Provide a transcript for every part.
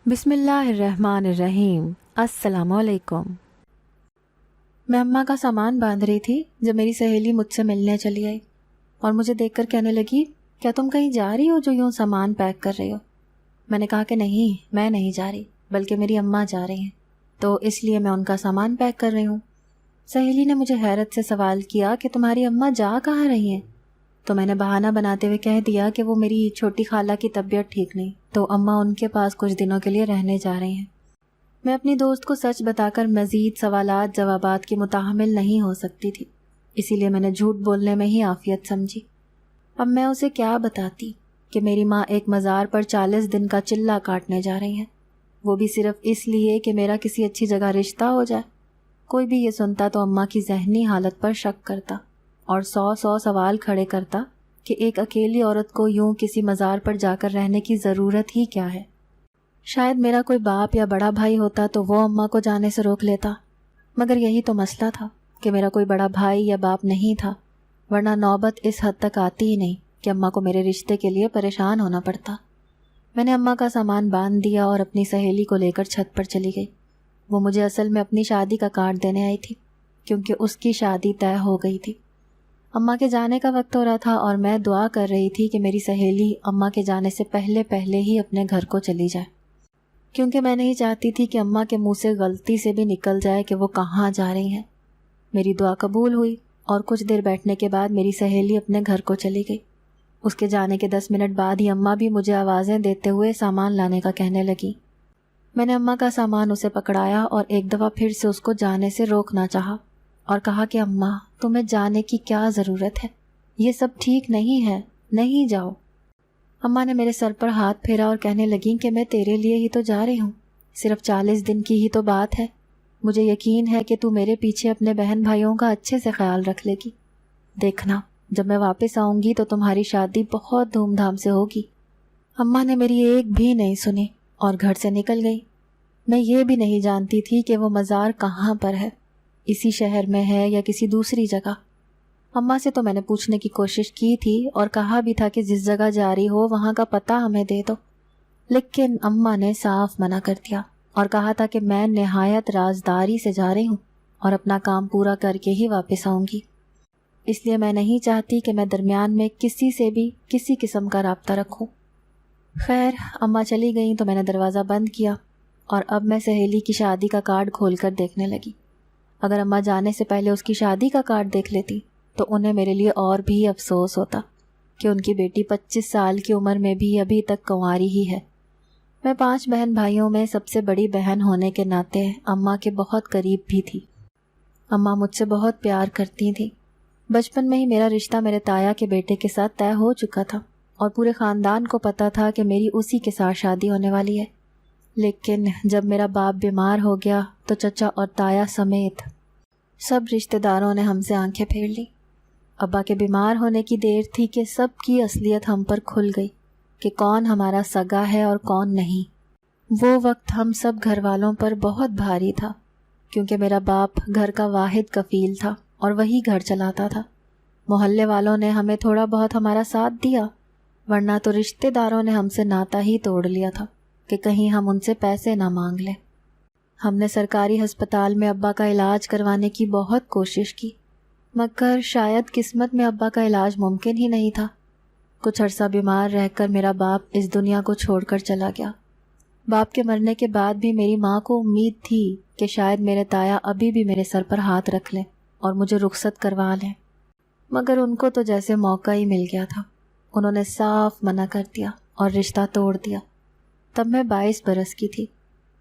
بسم اللہ الرحمن الرحیم۔ السلام علیکم۔ میں اماں کا سامان باندھ رہی تھی جب میری سہیلی مجھ سے ملنے چلی آئی اور مجھے دیکھ کر کہنے لگی، کیا تم کہیں جا رہی ہو جو یوں سامان پیک کر رہی ہو؟ میں نے کہا کہ نہیں، میں نہیں جا رہی، بلکہ میری اماں جا رہی ہیں، تو اس لیے میں ان کا سامان پیک کر رہی ہوں۔ سہیلی نے مجھے حیرت سے سوال کیا کہ تمہاری اماں جا کہاں رہی ہیں؟ تو میں نے بہانہ بناتے ہوئے کہہ دیا کہ وہ میری چھوٹی خالہ کی طبیعت ٹھیک نہیں، تو اماں ان کے پاس کچھ دنوں کے لیے رہنے جا رہی ہیں۔ میں اپنی دوست کو سچ بتا کر مزید سوالات جوابات کی متحمل نہیں ہو سکتی تھی، اسی لیے میں نے جھوٹ بولنے میں ہی عافیت سمجھی۔ اب میں اسے کیا بتاتی کہ میری ماں ایک مزار پر 40 دن کا چلہ کاٹنے جا رہی ہیں، وہ بھی صرف اس لیے کہ میرا کسی اچھی جگہ رشتہ ہو جائے۔ کوئی بھی یہ سنتا تو اماں کی ذہنی حالت پر شک کرتا اور 100 سوال کھڑے کرتا کہ ایک اکیلی عورت کو یوں کسی مزار پر جا کر رہنے کی ضرورت ہی کیا ہے۔ شاید میرا کوئی باپ یا بڑا بھائی ہوتا تو وہ اماں کو جانے سے روک لیتا، مگر یہی تو مسئلہ تھا کہ میرا کوئی بڑا بھائی یا باپ نہیں تھا، ورنہ نوبت اس حد تک آتی ہی نہیں کہ اماں کو میرے رشتے کے لیے پریشان ہونا پڑتا۔ میں نے اماں کا سامان باندھ دیا اور اپنی سہیلی کو لے کر چھت پر چلی گئی۔ وہ مجھے اصل میں اپنی شادی کا کارڈ دینے آئی تھی، کیونکہ اس کی شادی طے ہو گئی تھی۔ اماں کے جانے کا وقت ہو رہا تھا اور میں دعا کر رہی تھی کہ میری سہیلی اماں کے جانے سے پہلے ہی اپنے گھر کو چلی جائے، کیونکہ میں نہیں چاہتی تھی کہ اماں کے منہ سے غلطی سے بھی نکل جائے کہ وہ کہاں جا رہی ہیں۔ میری دعا قبول ہوئی اور کچھ دیر بیٹھنے کے بعد میری سہیلی اپنے گھر کو چلی گئی۔ اس کے جانے کے 10 منٹ بعد ہی اماں بھی مجھے آوازیں دیتے ہوئے سامان لانے کا کہنے لگی۔ میں نے اماں کا سامان اسے پکڑایا اور ایک دفعہ پھر سے اس کو جانے سے روکنا چاہا اور کہا کہ اماں، تمہیں جانے کی کیا ضرورت ہے؟ یہ سب ٹھیک نہیں ہے، نہیں جاؤ۔ اماں نے میرے سر پر ہاتھ پھیرا اور کہنے لگیں کہ میں تیرے لیے ہی تو جا رہی ہوں، صرف 40 دن کی ہی تو بات ہے، مجھے یقین ہے کہ تو میرے پیچھے اپنے بہن بھائیوں کا اچھے سے خیال رکھ لے گی۔ دیکھنا، جب میں واپس آؤں گی تو تمہاری شادی بہت دھوم دھام سے ہوگی۔ اماں نے میری ایک بھی نہیں سنی اور گھر سے نکل گئی۔ میں یہ بھی نہیں جانتی تھی کہ وہ مزار کہاں پر ہے، اسی شہر میں ہے یا کسی دوسری جگہ۔ اماں سے تو میں نے پوچھنے کی کوشش کی تھی اور کہا بھی تھا کہ جس جگہ جا رہی ہو وہاں کا پتہ ہمیں دے دو، لیکن اماں نے صاف منع کر دیا اور کہا تھا کہ میں نہایت رازداری سے جا رہی ہوں اور اپنا کام پورا کر کے ہی واپس آؤں گی، اس لیے میں نہیں چاہتی کہ میں درمیان میں کسی سے بھی کسی قسم کا رابطہ رکھوں۔ خیر، اماں چلی گئیں تو میں نے دروازہ بند کیا اور اب میں سہیلی کی شادی کا کارڈ کھول کر دیکھنے لگی۔ اگر اماں جانے سے پہلے اس کی شادی کا کارڈ دیکھ لیتی تو انہیں میرے لیے اور بھی افسوس ہوتا کہ ان کی بیٹی 25 سال کی عمر میں بھی ابھی تک کنواری ہی ہے۔ میں 5 بہن بھائیوں میں سب سے بڑی بہن ہونے کے ناطے اماں کے بہت قریب بھی تھی۔ اماں مجھ سے بہت پیار کرتی تھیں۔ بچپن میں ہی میرا رشتہ میرے تایا کے بیٹے کے ساتھ طے ہو چکا تھا اور پورے خاندان کو پتہ تھا کہ میری اسی کے ساتھ شادی ہونے والی ہے، لیکن جب میرا باپ بیمار ہو گیا تو چچا اور تایا سمیت سب رشتہ داروں نے ہم سے آنکھیں پھیر لی۔ ابا کے بیمار ہونے کی دیر تھی کہ سب کی اصلیت ہم پر کھل گئی کہ کون ہمارا سگا ہے اور کون نہیں۔ وہ وقت ہم سب گھر والوں پر بہت بھاری تھا، کیونکہ میرا باپ گھر کا واحد کفیل تھا اور وہی گھر چلاتا تھا۔ محلے والوں نے ہمیں تھوڑا بہت ہمارا ساتھ دیا، ورنہ تو رشتہ داروں نے ہم سے ناتا ہی توڑ لیا تھا کہ کہیں ہم ان سے پیسے نہ مانگ لیں۔ ہم نے سرکاری ہسپتال میں ابا کا علاج کروانے کی بہت کوشش کی، مگر شاید قسمت میں ابا کا علاج ممکن ہی نہیں تھا۔ کچھ عرصہ بیمار رہ کر میرا باپ اس دنیا کو چھوڑ کر چلا گیا۔ باپ کے مرنے کے بعد بھی میری ماں کو امید تھی کہ شاید میرے تایا ابھی بھی میرے سر پر ہاتھ رکھ لیں اور مجھے رخصت کروا لیں، مگر ان کو تو جیسے موقع ہی مل گیا تھا، انہوں نے صاف منع کر دیا اور رشتہ توڑ دیا۔ تب میں 22 برس کی تھی۔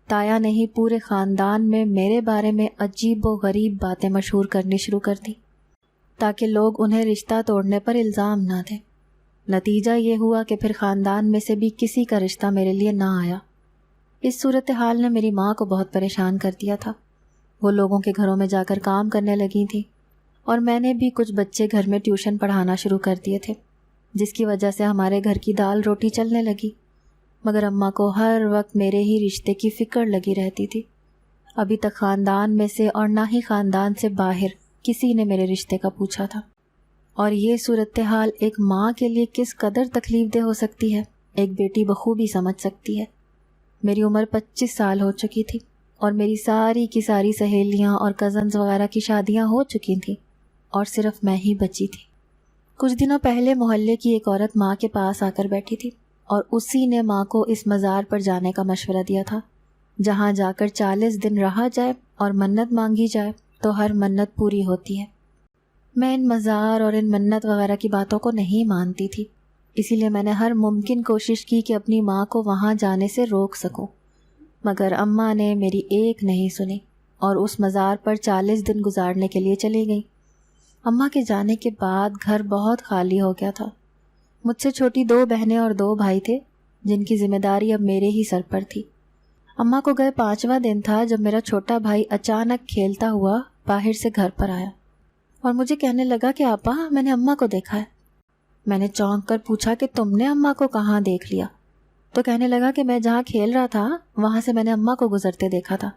تایا نے ہی پورے خاندان میں میرے بارے میں عجیب و غریب باتیں مشہور کرنی شروع کر دی تاکہ لوگ انہیں رشتہ توڑنے پر الزام نہ دیں۔ نتیجہ یہ ہوا کہ پھر خاندان میں سے بھی کسی کا رشتہ میرے لیے نہ آیا۔ اس صورتحال نے میری ماں کو بہت پریشان کر دیا تھا۔ وہ لوگوں کے گھروں میں جا کر کام کرنے لگی تھی اور میں نے بھی کچھ بچے گھر میں ٹیوشن پڑھانا شروع کر دیے تھے، جس کی وجہ سے ہمارے گھر کی دال روٹی چلنے لگی، مگر اماں کو ہر وقت میرے ہی رشتے کی فکر لگی رہتی تھی۔ ابھی تک خاندان میں سے اور نہ ہی خاندان سے باہر کسی نے میرے رشتے کا پوچھا تھا، اور یہ صورتحال ایک ماں کے لیے کس قدر تکلیف دہ ہو سکتی ہے ایک بیٹی بخوبی سمجھ سکتی ہے۔ میری عمر 25 سال ہو چکی تھی اور میری ساری کی ساری سہیلیاں اور کزنز وغیرہ کی شادیاں ہو چکی تھیں اور صرف میں ہی بچی تھی۔ کچھ دنوں پہلے محلے کی ایک عورت ماں کے پاس آ کر بیٹھی تھی اور اسی نے ماں کو اس مزار پر جانے کا مشورہ دیا تھا جہاں جا کر 40 دن رہا جائے اور منت مانگی جائے تو ہر منت پوری ہوتی ہے۔ میں ان مزار اور ان منت وغیرہ کی باتوں کو نہیں مانتی تھی، اسی لیے میں نے ہر ممکن کوشش کی کہ اپنی ماں کو وہاں جانے سے روک سکوں، مگر اماں نے میری ایک نہیں سنی اور اس مزار پر 40 دن گزارنے کے لیے چلی گئیں۔ اماں کے جانے کے بعد گھر بہت خالی ہو گیا تھا۔ مجھ سے چھوٹی 2 بہنیں اور 2 بھائی تھے جن کی ذمہ داری اب میرے ہی سر پر تھی۔ اماں کو گئے 5واں دن تھا جب میرا چھوٹا بھائی اچانک کھیلتا ہوا باہر سے گھر پر آیا اور مجھے کہنے لگا کہ آپا میں نے اماں کو دیکھا ہے۔ میں نے چونک کر پوچھا کہ تم نے اماں کو کہاں دیکھ لیا؟ تو کہنے لگا کہ میں جہاں کھیل رہا تھا وہاں سے میں نے اماں کو گزرتے دیکھا تھا۔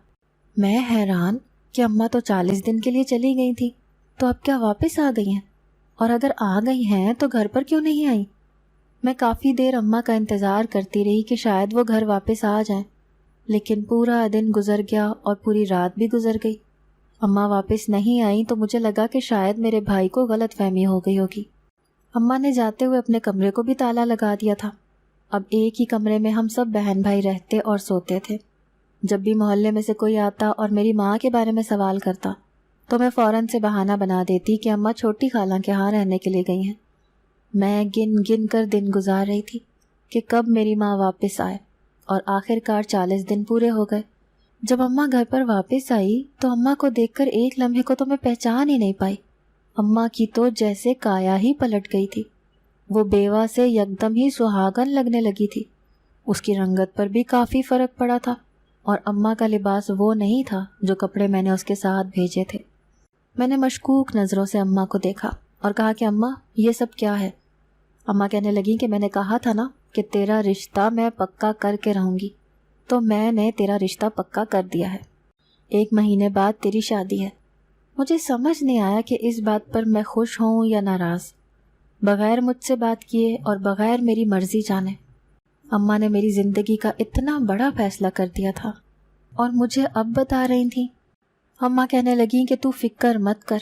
میں حیران کہ اماں تو 40 دن کے لیے چلی گئی تھی، تو اب کیا واپس آ گئی ہیں؟ اور اگر آ گئی ہیں تو گھر پر کیوں نہیں آئی؟ میں کافی دیر اماں کا انتظار کرتی رہی کہ شاید وہ گھر واپس آ جائیں، لیکن پورا دن گزر گیا اور پوری رات بھی گزر گئی۔ اماں واپس نہیں آئی تو مجھے لگا کہ شاید میرے بھائی کو غلط فہمی ہو گئی ہوگی۔ اماں نے جاتے ہوئے اپنے کمرے کو بھی تالا لگا دیا تھا۔ اب ایک ہی کمرے میں ہم سب بہن بھائی رہتے اور سوتے تھے۔ جب بھی محلے میں سے کوئی آتا اور میری ماں کے بارے میں سوال کرتا تو میں فوراً سے بہانہ بنا دیتی کہ اماں چھوٹی خالہ کے ہاں رہنے کے لیے گئی ہیں۔ میں گن گن کر دن گزار رہی تھی کہ کب میری ماں واپس آئے، اور آخر کار 40 دن پورے ہو گئے۔ جب اماں گھر پر واپس آئی تو اماں کو دیکھ کر ایک لمحے کو تو میں پہچان ہی نہیں پائی۔ اماں کی تو جیسے کایا ہی پلٹ گئی تھی، وہ بیوہ سے یکدم ہی سہاگن لگنے لگی تھی۔ اس کی رنگت پر بھی کافی فرق پڑا تھا اور اماں کا لباس وہ نہیں تھا جو کپڑے میں نے اس کے ساتھ بھیجے تھے۔ میں نے مشکوک نظروں سے اماں کو دیکھا اور کہا کہ اماں یہ سب کیا ہے؟ اماں کہنے لگیں کہ میں نے کہا تھا نا کہ تیرا رشتہ میں پکا کر کے رہوں گی، تو میں نے تیرا رشتہ پکا کر دیا ہے۔ 1 مہینے بعد تیری شادی ہے۔ مجھے سمجھ نہیں آیا کہ اس بات پر میں خوش ہوں یا ناراض۔ بغیر مجھ سے بات کیے اور بغیر میری مرضی جانے اماں نے میری زندگی کا اتنا بڑا فیصلہ کر دیا تھا، اور مجھے اب بتا رہی تھیں۔ اماں کہنے لگیں کہ تو فکر مت کر،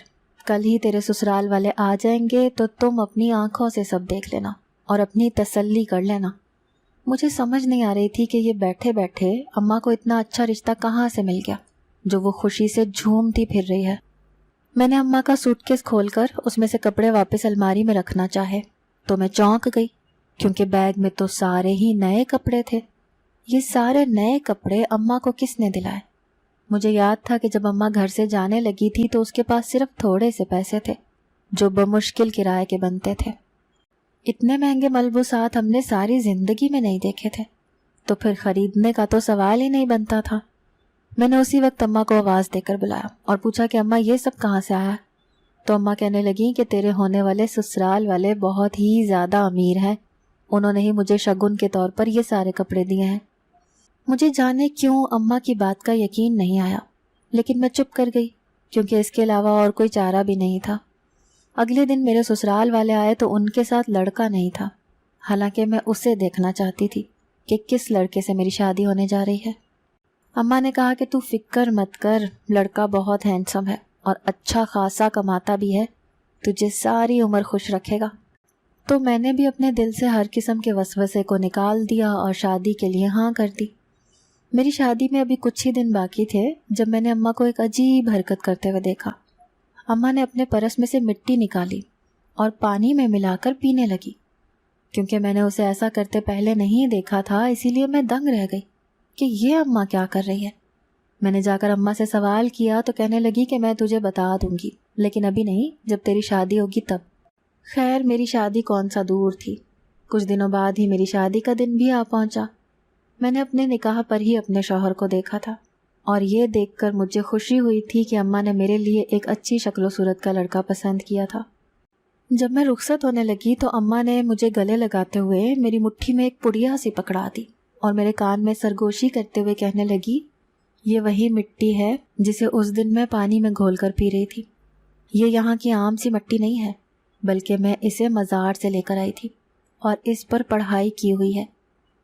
کل ہی تیرے سسرال والے آ جائیں گے تو تم اپنی آنکھوں سے سب دیکھ لینا اور اپنی تسلی کر لینا۔ مجھے سمجھ نہیں آ رہی تھی کہ یہ بیٹھے بیٹھے اماں کو اتنا اچھا رشتہ کہاں سے مل گیا جو وہ خوشی سے جھومتی پھر رہی ہے۔ میں نے اماں کا سوٹ کیس کھول کر اس میں سے کپڑے واپس الماری میں رکھنا چاہے تو میں چونک گئی، کیونکہ بیگ میں تو سارے ہی نئے کپڑے تھے۔ یہ سارے نئے کپڑے اماں کو کس نے دلائے؟ مجھے یاد تھا کہ جب اماں گھر سے جانے لگی تھی تو اس کے پاس صرف تھوڑے سے پیسے تھے جو بمشکل کرائے کے بنتے تھے۔ اتنے مہنگے ملبوسات ہم نے ساری زندگی میں نہیں دیکھے تھے، تو پھر خریدنے کا تو سوال ہی نہیں بنتا تھا۔ میں نے اسی وقت اماں کو آواز دے کر بلایا اور پوچھا کہ اماں یہ سب کہاں سے آیا؟ تو اماں کہنے لگیں کہ تیرے ہونے والے سسرال والے بہت ہی زیادہ امیر ہیں، انہوں نے ہی مجھے شگن کے طور پر یہ سارے کپڑے دیے ہیں۔ مجھے جانے کیوں اماں کی بات کا یقین نہیں آیا، لیکن میں چپ کر گئی کیونکہ اس کے علاوہ اور کوئی چارہ بھی نہیں تھا۔ اگلے دن میرے سسرال والے آئے تو ان کے ساتھ لڑکا نہیں تھا، حالانکہ میں اسے دیکھنا چاہتی تھی کہ کس لڑکے سے میری شادی ہونے جا رہی ہے۔ اماں نے کہا کہ تو فکر مت کر، لڑکا بہت ہینڈسم ہے اور اچھا خاصا کماتا بھی ہے، تجھے ساری عمر خوش رکھے گا۔ تو میں نے بھی اپنے دل سے ہر قسم کے وسوسے کو نکال دیا اور شادی کے لیے ہاں کر دی۔ میری شادی میں ابھی کچھ ہی دن باقی تھے جب میں نے اماں کو ایک عجیب حرکت کرتے ہوئے دیکھا۔ اماں نے اپنے پرس میں سے مٹی نکالی اور پانی میں ملا کر پینے لگی۔ کیونکہ میں نے اسے ایسا کرتے پہلے نہیں دیکھا تھا، اسی لیے میں دنگ رہ گئی کہ یہ اماں کیا کر رہی ہے۔ میں نے جا کر اماں سے سوال کیا تو کہنے لگی کہ میں تجھے بتا دوں گی، لیکن ابھی نہیں، جب تیری شادی ہوگی تب۔ خیر میری شادی کون سا دور تھی، کچھ دنوں بعد ہی میری شادی کا دن بھی آ پہنچا۔ میں نے اپنے نکاح پر ہی اپنے شوہر کو دیکھا تھا، اور یہ دیکھ کر مجھے خوشی ہوئی تھی کہ اماں نے میرے لیے ایک اچھی شکل و صورت کا لڑکا پسند کیا تھا۔ جب میں رخصت ہونے لگی تو اماں نے مجھے گلے لگاتے ہوئے میری مٹھی میں ایک پڑیا سی پکڑا دی اور میرے کان میں سرگوشی کرتے ہوئے کہنے لگی، یہ وہی مٹی ہے جسے اس دن میں پانی میں گھول کر پی رہی تھی۔ یہ یہاں کی عام سی مٹی نہیں ہے، بلکہ میں اسے مزار سے لے کر آئی تھی اور اس پر پڑھائی کی ہوئی ہے۔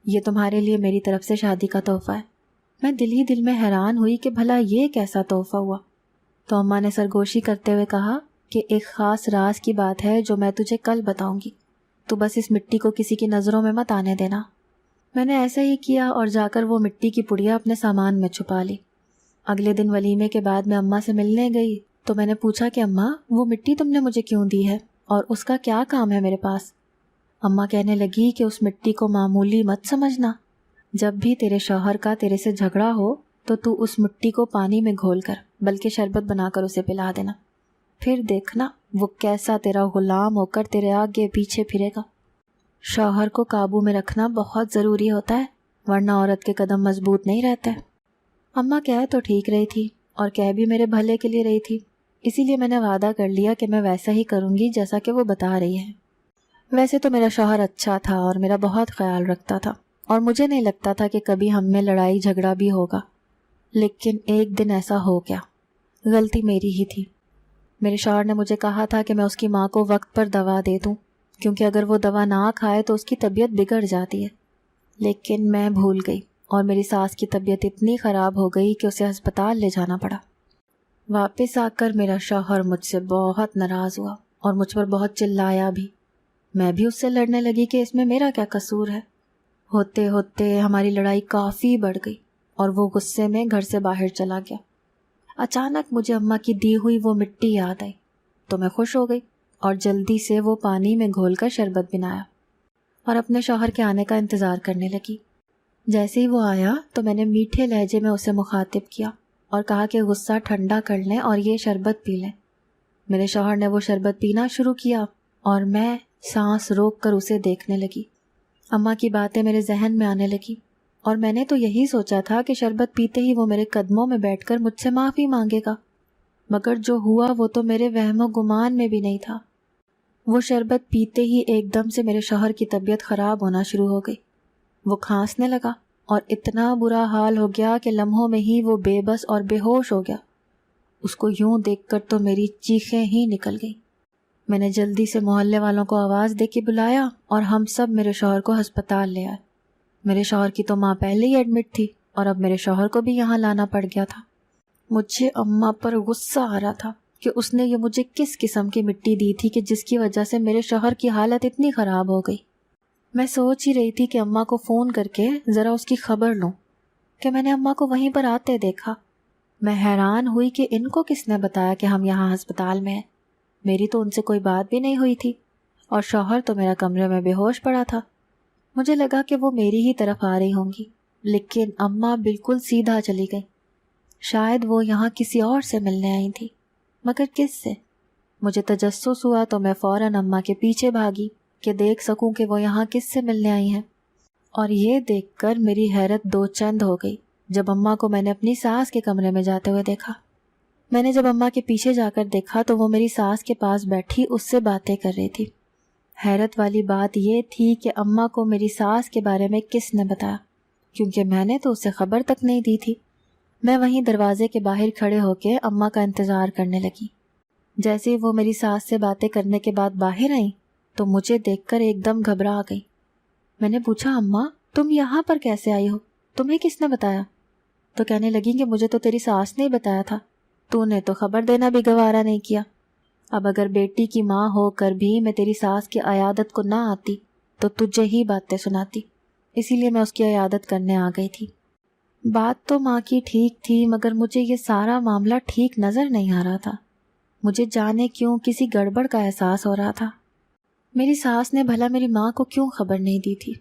یہ تمہارے لیے میری طرف سے شادی کا تحفہ ہے۔ میں دل ہی دل میں حیران ہوئی کہ بھلا یہ کیسا تحفہ ہوا۔ تو اماں نے سرگوشی کرتے ہوئے کہا کہ ایک خاص راز کی بات ہے جو میں تجھے کل بتاؤں گی، تو بس اس مٹی کو کسی کی نظروں میں مت آنے دینا۔ میں نے ایسا ہی کیا اور جا کر وہ مٹی کی پڑیا اپنے سامان میں چھپا لی۔ اگلے دن ولیمے کے بعد میں اماں سے ملنے گئی تو میں نے پوچھا کہ اماں وہ مٹی تم نے مجھے کیوں دی ہے اور اس کا کیا کام ہے میرے پاس؟ اماں کہنے لگی کہ اس مٹی کو معمولی مت سمجھنا، جب بھی تیرے شوہر کا تیرے سے جھگڑا ہو تو اس مٹی کو پانی میں گھول کر بلکہ شربت بنا کر اسے پلا دینا، پھر دیکھنا وہ کیسا تیرا غلام ہو کر تیرے آگے پیچھے پھرے گا۔ شوہر کو قابو میں رکھنا بہت ضروری ہوتا ہے، ورنہ عورت کے قدم مضبوط نہیں رہتے۔ اماں کہہ تو ٹھیک رہی تھی اور کہہ بھی میرے بھلے کے لیے رہی تھی، اسی لیے میں نے وعدہ کر لیا کہ میں ویسا ہی کروں گی جیسا کہ وہ بتا رہی ہے۔ ویسے تو میرا شوہر اچھا تھا اور میرا بہت خیال رکھتا تھا، اور مجھے نہیں لگتا تھا کہ کبھی ہم میں لڑائی جھگڑا بھی ہوگا، لیکن ایک دن ایسا ہو گیا۔ غلطی میری ہی تھی۔ میرے شوہر نے مجھے کہا تھا کہ میں اس کی ماں کو وقت پر دوا دے دوں، کیونکہ اگر وہ دوا نہ کھائے تو اس کی طبیعت بگڑ جاتی ہے، لیکن میں بھول گئی اور میری ساس کی طبیعت اتنی خراب ہو گئی کہ اسے ہسپتال لے جانا پڑا۔ واپس آ کر میرا شوہر مجھ سے بہت ناراض ہوا اور مجھ پر بہت چلایا بھی۔ میں بھی اس سے لڑنے لگی کہ اس میں میرا کیا قصور ہے۔ ہوتے ہوتے ہماری لڑائی کافی بڑھ گئی اور وہ غصے میں گھر سے باہر چلا گیا۔ اچانک مجھے اماں کی دی ہوئی وہ مٹی یاد آئی تو میں خوش ہو گئی اور جلدی سے وہ پانی میں گھول کر شربت بنایا اور اپنے شوہر کے آنے کا انتظار کرنے لگی۔ جیسے ہی وہ آیا تو میں نے میٹھے لہجے میں اسے مخاطب کیا اور کہا کہ غصہ ٹھنڈا کر لیں اور یہ شربت پی لیں۔ میرے شوہر نے وہ شربت پینا شروع کیا اور میں سانس روک کر اسے دیکھنے لگی۔ اماں کی باتیں میرے ذہن میں آنے لگی اور میں نے تو یہی سوچا تھا کہ شربت پیتے ہی وہ میرے قدموں میں بیٹھ کر مجھ سے معافی مانگے گا، مگر جو ہوا وہ تو میرے وہم و گمان میں بھی نہیں تھا۔ وہ شربت پیتے ہی ایک دم سے میرے شوہر کی طبیعت خراب ہونا شروع ہو گئی۔ وہ کھانسنے لگا اور اتنا برا حال ہو گیا کہ لمحوں میں ہی وہ بے بس اور بے ہوش ہو گیا۔ اس کو یوں دیکھ کر تو میری چیخیں ہی نکل گئیں۔ میں نے جلدی سے محلے والوں کو آواز دے کے بلایا اور ہم سب میرے شوہر کو ہسپتال لے آئے۔ میرے شوہر کی تو ماں پہلے ہی ایڈمٹ تھی اور اب میرے شوہر کو بھی یہاں لانا پڑ گیا تھا۔ مجھے اماں پر غصہ آ رہا تھا کہ اس نے یہ مجھے کس قسم کی مٹی دی تھی کہ جس کی وجہ سے میرے شوہر کی حالت اتنی خراب ہو گئی۔ میں سوچ ہی رہی تھی کہ اماں کو فون کر کے ذرا اس کی خبر لوں کہ میں نے اماں کو وہیں پر آتے دیکھا۔ میں حیران ہوئی کہ ان کو کس نے بتایا کہ ہم یہاں ہسپتال میں ہیں۔ میری تو ان سے کوئی بات بھی نہیں ہوئی تھی اور شوہر تو میرا کمرے میں بے ہوش پڑا تھا۔ مجھے لگا کہ وہ میری ہی طرف آ رہی ہوں گی، لیکن اماں بالکل سیدھا چلی گئی۔ شاید وہ یہاں کسی اور سے ملنے آئی تھی، مگر کس سے؟ مجھے تجسس ہوا تو میں فوراً اماں کے پیچھے بھاگی کہ دیکھ سکوں کہ وہ یہاں کس سے ملنے آئی ہیں، اور یہ دیکھ کر میری حیرت دو چند ہو گئی جب اماں کو میں نے اپنی ساس کے کمرے میں جاتے ہوئے دیکھا۔ میں نے جب اماں کے پیچھے جا کر دیکھا تو وہ میری ساس کے پاس بیٹھی اس سے باتیں کر رہی تھی۔ حیرت والی بات یہ تھی کہ اماں کو میری ساس کے بارے میں کس نے بتایا، کیونکہ میں نے تو اسے خبر تک نہیں دی تھی۔ میں وہیں دروازے کے باہر کھڑے ہو کے اماں کا انتظار کرنے لگی۔ جیسے ہی وہ میری ساس سے باتیں کرنے کے بعد باہر آئیں تو مجھے دیکھ کر ایک دم گھبرا گئی۔ میں نے پوچھا اماں تم یہاں پر کیسے آئی ہو، تمہیں کس نے بتایا؟ تو کہنے لگی کہ مجھے تو تیری ساس نے بتایا تھا، تو نے تو خبر دینا بھی گوارا نہیں کیا۔ اب اگر بیٹی کی ماں ہو کر بھی میں تیری ساس کی عیادت کو نہ آتی تو تجھے ہی باتیں سناتی، اسی لیے میں اس کی عیادت کرنے آ گئی تھی۔ بات تو ماں کی ٹھیک تھی، مگر مجھے یہ سارا معاملہ ٹھیک نظر نہیں آ رہا تھا۔ مجھے جانے کیوں کسی گڑبڑ کا احساس ہو رہا تھا۔ میری ساس نے بھلا میری ماں کو کیوں خبر نہیں دی تھی؟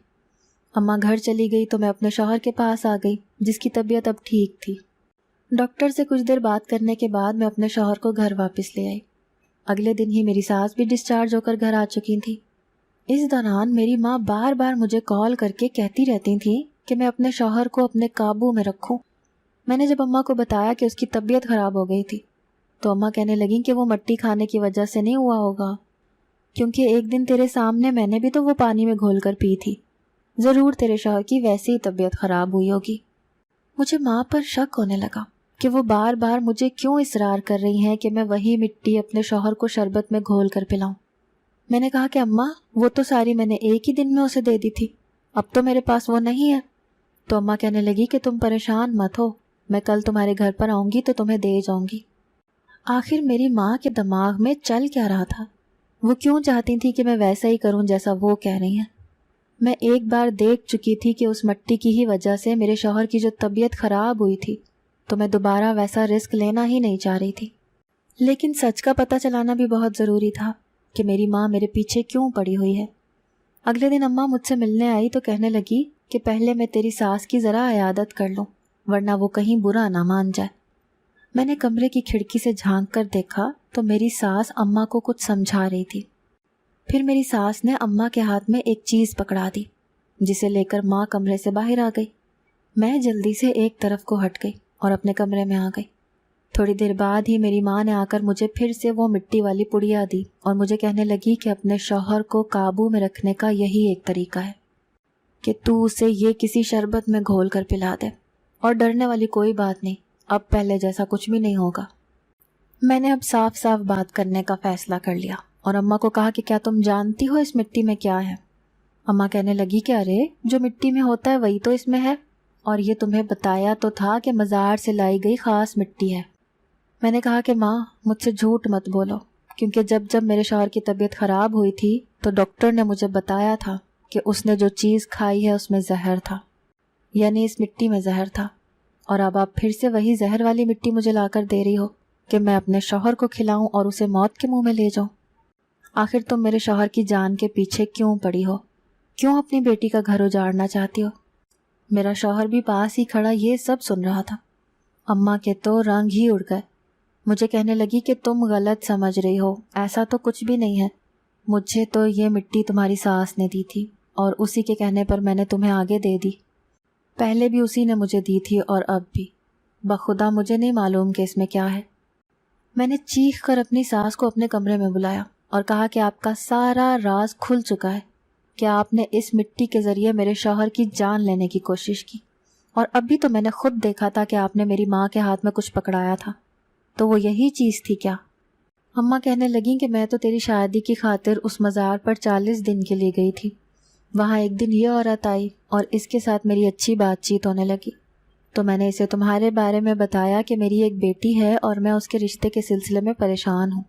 اماں گھر چلی گئی تو میں اپنے شوہر کے پاس آ گئی جس کی طبیعت اب ٹھیک تھی۔ ڈاکٹر سے کچھ دیر بات کرنے کے بعد میں اپنے شوہر کو گھر واپس لے آئی۔ اگلے دن ہی میری ساس بھی ڈسچارج ہو کر گھر آ چکی تھی۔ اس دوران میری ماں بار بار مجھے کال کر کے کہتی رہتی تھی کہ میں اپنے شوہر کو اپنے قابو میں رکھوں۔ میں نے جب اماں کو بتایا کہ اس کی طبیعت خراب ہو گئی تھی تو اماں کہنے لگیں کہ وہ مٹی کھانے کی وجہ سے نہیں ہوا ہوگا، کیونکہ ایک دن تیرے سامنے میں نے بھی تو وہ پانی میں گھول کر پی تھی، ضرور تیرے شوہر کی ویسی ہی طبیعت خراب ہوئی ہوگی۔ مجھے ماں پر شک ہونے لگا کہ وہ بار بار مجھے کیوں اصرار کر رہی ہیں کہ میں وہی مٹی اپنے شوہر کو شربت میں گھول کر پلاؤں۔ میں نے کہا کہ اماں وہ تو ساری میں نے ایک ہی دن میں اسے دے دی تھی، اب تو میرے پاس وہ نہیں ہے۔ تو اماں کہنے لگی کہ تم پریشان مت ہو، میں کل تمہارے گھر پر آؤں گی تو تمہیں دے جاؤں گی۔ آخر میری ماں کے دماغ میں چل کیا رہا تھا؟ وہ کیوں چاہتی تھی کہ میں ویسا ہی کروں جیسا وہ کہہ رہی ہیں؟ میں ایک بار دیکھ چکی تھی کہ اس مٹی کی ہی وجہ سے میرے شوہر کی جو طبیعت خراب ہوئی تھی، تو میں دوبارہ ویسا رسک لینا ہی نہیں چاہ رہی تھی۔ لیکن سچ کا پتہ چلانا بھی بہت ضروری تھا کہ میری ماں میرے پیچھے کیوں پڑی ہوئی ہے۔ اگلے دن اماں مجھ سے ملنے آئی تو کہنے لگی کہ پہلے میں تیری ساس کی ذرا عیادت کر لوں، ورنہ وہ کہیں برا نہ مان جائے۔ میں نے کمرے کی کھڑکی سے جھانک کر دیکھا تو میری ساس اماں کو کچھ سمجھا رہی تھی۔ پھر میری ساس نے اماں کے ہاتھ میں ایک چیز پکڑا دی، جسے لے کر ماں کمرے سے باہر آ گئی۔ میں جلدی سے ایک طرف کو ہٹ گئی اور اپنے کمرے میں آ گئی۔ تھوڑی دیر بعد ہی میری ماں نے آ کر مجھے پھر سے وہ مٹی والی پڑیا دی اور مجھے کہنے لگی کہ اپنے شوہر کو قابو میں رکھنے کا یہی ایک طریقہ ہے کہ تو اسے یہ کسی شربت میں گھول کر پلا دے، اور ڈرنے والی کوئی بات نہیں، اب پہلے جیسا کچھ بھی نہیں ہوگا۔ میں نے اب صاف صاف بات کرنے کا فیصلہ کر لیا اور اماں کو کہا کہ کیا تم جانتی ہو اس مٹی میں کیا ہے؟ اماں کہنے لگی کہ ارے جو مٹی میں ہوتا ہے وہی تو اس میں ہے، اور یہ تمہیں بتایا تو تھا کہ مزار سے لائی گئی خاص مٹی ہے۔ میں نے کہا کہ ماں مجھ سے جھوٹ مت بولو، کیونکہ جب میرے شوہر کی طبیعت خراب ہوئی تھی تو ڈاکٹر نے مجھے بتایا تھا کہ اس نے جو چیز کھائی ہے اس میں زہر تھا، یعنی اس مٹی میں زہر تھا، اور اب آپ پھر سے وہی زہر والی مٹی مجھے لا کر دے رہی ہو کہ میں اپنے شوہر کو کھلاؤں اور اسے موت کے منہ میں لے جاؤں۔ آخر تم میرے شوہر کی جان کے پیچھے کیوں پڑی ہو؟ کیوں اپنی بیٹی کا گھر اجاڑنا چاہتی ہو؟ میرا شوہر بھی پاس ہی کھڑا یہ سب سن رہا تھا۔ اماں کے تو رنگ ہی اڑ گئے۔ مجھے کہنے لگی کہ تم غلط سمجھ رہی ہو، ایسا تو کچھ بھی نہیں ہے، مجھے تو یہ مٹی تمہاری ساس نے دی تھی اور اسی کے کہنے پر میں نے تمہیں آگے دے دی۔ پہلے بھی اسی نے مجھے دی تھی اور اب بھی، بخدا مجھے نہیں معلوم کہ اس میں کیا ہے۔ میں نے چیخ کر اپنی ساس کو اپنے کمرے میں بلایا اور کہا کہ آپ کا سارا راز کھل چکا ہے، کہ آپ نے اس مٹی کے ذریعے میرے شوہر کی جان لینے کی کوشش کی، اور اب بھی تو میں نے خود دیکھا تھا کہ آپ نے میری ماں کے ہاتھ میں کچھ پکڑایا تھا، تو وہ یہی چیز تھی کیا؟ اماں کہنے لگیں کہ میں تو تیری شادی کی خاطر اس مزار پر 40 دن کے لیے گئی تھی، وہاں ایک دن یہ عورت آئی اور اس کے ساتھ میری اچھی بات چیت ہونے لگی، تو میں نے اسے تمہارے بارے میں بتایا کہ میری ایک بیٹی ہے اور میں اس کے رشتے کے سلسلے میں پریشان ہوں،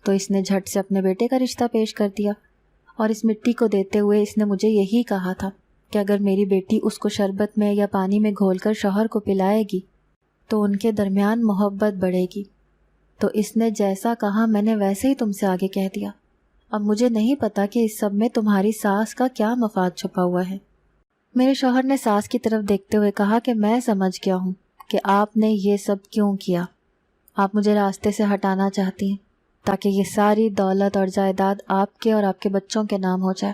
تو اس نے جھٹ سے اپنے بیٹے کا رشتہ پیش کر دیا، اور اس مٹی کو دیتے ہوئے اس نے مجھے یہی کہا تھا کہ اگر میری بیٹی اس کو شربت میں یا پانی میں گھول کر شوہر کو پلائے گی تو ان کے درمیان محبت بڑھے گی۔ تو اس نے جیسا کہا میں نے ویسے ہی تم سے آگے کہہ دیا۔ اب مجھے نہیں پتا کہ اس سب میں تمہاری ساس کا کیا مفاد چھپا ہوا ہے۔ میرے شوہر نے ساس کی طرف دیکھتے ہوئے کہا کہ میں سمجھ گیا ہوں کہ آپ نے یہ سب کیوں کیا۔ آپ مجھے راستے سے ہٹانا چاہتی ہیں تاکہ یہ ساری دولت اور جائیداد آپ کے اور آپ کے بچوں کے نام ہو جائے۔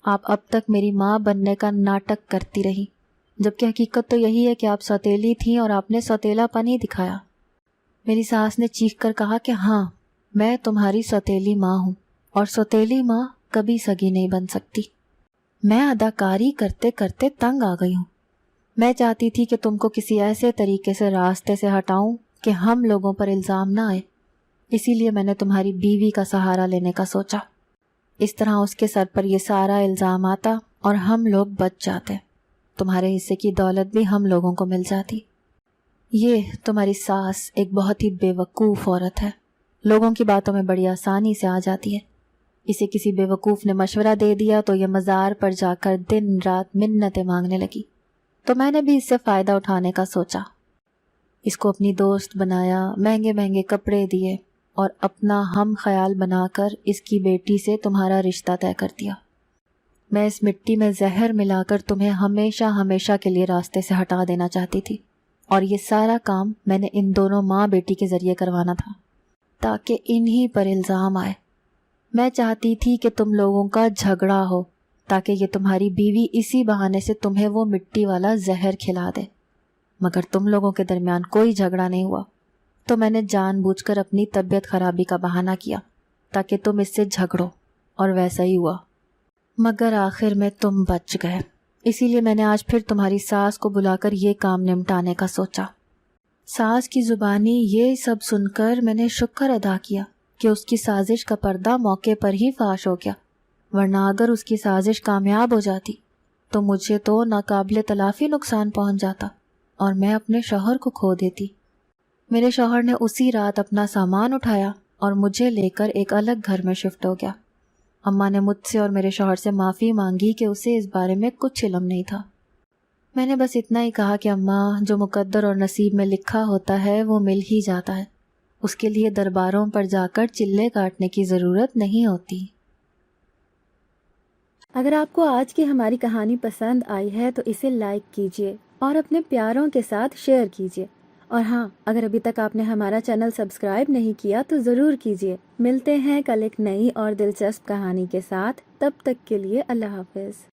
آپ اب تک میری ماں بننے کا ناٹک کرتی رہی، جبکہ حقیقت تو یہی ہے کہ آپ سوتیلی تھیں اور آپ نے سوتیلا پن ہی دکھایا۔ میری ساس نے چیخ کر کہا کہ ہاں، میں تمہاری سوتیلی ماں ہوں، اور سوتیلی ماں کبھی سگی نہیں بن سکتی۔ میں اداکاری کرتے کرتے تنگ آ گئی ہوں۔ میں چاہتی تھی کہ تم کو کسی ایسے طریقے سے راستے سے ہٹاؤں کہ ہم لوگوں پر الزام نہ آئے، اسی لیے میں نے تمہاری بیوی کا سہارا لینے کا سوچا۔ اس طرح اس کے سر پر یہ سارا الزام آتا اور ہم لوگ بچ جاتے، تمہارے حصے کی دولت بھی ہم لوگوں کو مل جاتی۔ یہ تمہاری ساس ایک بہت ہی بے وقوف عورت ہے، لوگوں کی باتوں میں بڑی آسانی سے آ جاتی ہے۔ اسے کسی بے وقوف نے مشورہ دے دیا تو یہ مزار پر جا کر دن رات منتیں مانگنے لگی، تو میں نے بھی اس سے فائدہ اٹھانے کا سوچا۔ اس کو اپنی دوست بنایا، مہنگے مہنگے کپڑے دیے اور اپنا ہم خیال بنا کر اس کی بیٹی سے تمہارا رشتہ طے کر دیا۔ میں اس مٹی میں زہر ملا کر تمہیں ہمیشہ ہمیشہ کے لیے راستے سے ہٹا دینا چاہتی تھی، اور یہ سارا کام میں نے ان دونوں ماں بیٹی کے ذریعے کروانا تھا تاکہ انہی پر الزام آئے۔ میں چاہتی تھی کہ تم لوگوں کا جھگڑا ہو تاکہ یہ تمہاری بیوی اسی بہانے سے تمہیں وہ مٹی والا زہر کھلا دے، مگر تم لوگوں کے درمیان کوئی جھگڑا نہیں ہوا، تو میں نے جان بوجھ کر اپنی طبیعت خرابی کا بہانہ کیا تاکہ تم اس سے جھگڑو، اور ویسا ہی ہوا، مگر آخر میں تم بچ گئے۔ اسی لیے میں نے آج پھر تمہاری ساس کو بلا کر یہ کام نمٹانے کا سوچا۔ ساس کی زبانی یہ سب سن کر میں نے شکر ادا کیا کہ اس کی سازش کا پردہ موقع پر ہی فاش ہو گیا، ورنہ اگر اس کی سازش کامیاب ہو جاتی تو مجھے تو ناقابل تلافی نقصان پہنچ جاتا اور میں اپنے شوہر کو کھو دیتی۔ میرے شوہر نے اسی رات اپنا سامان اٹھایا اور مجھے لے کر ایک الگ گھر میں شفٹ ہو گیا۔ اماں نے مجھ سے اور میرے شوہر سے معافی مانگی کہ اسے اس بارے میں کچھ علم نہیں تھا۔ میں نے بس اتنا ہی کہا کہ اماں، جو مقدر اور نصیب میں لکھا ہوتا ہے وہ مل ہی جاتا ہے، اس کے لیے درباروں پر جا کر چلے کاٹنے کی ضرورت نہیں ہوتی۔ اگر آپ کو آج کی ہماری کہانی پسند آئی ہے تو اسے لائک کیجیے اور اپنے پیاروں کے ساتھ شیئر کیجیے، اور ہاں، اگر ابھی تک آپ نے ہمارا چینل سبسکرائب نہیں کیا تو ضرور کیجیے۔ ملتے ہیں کل ایک نئی اور دلچسپ کہانی کے ساتھ، تب تک کے لیے اللہ حافظ۔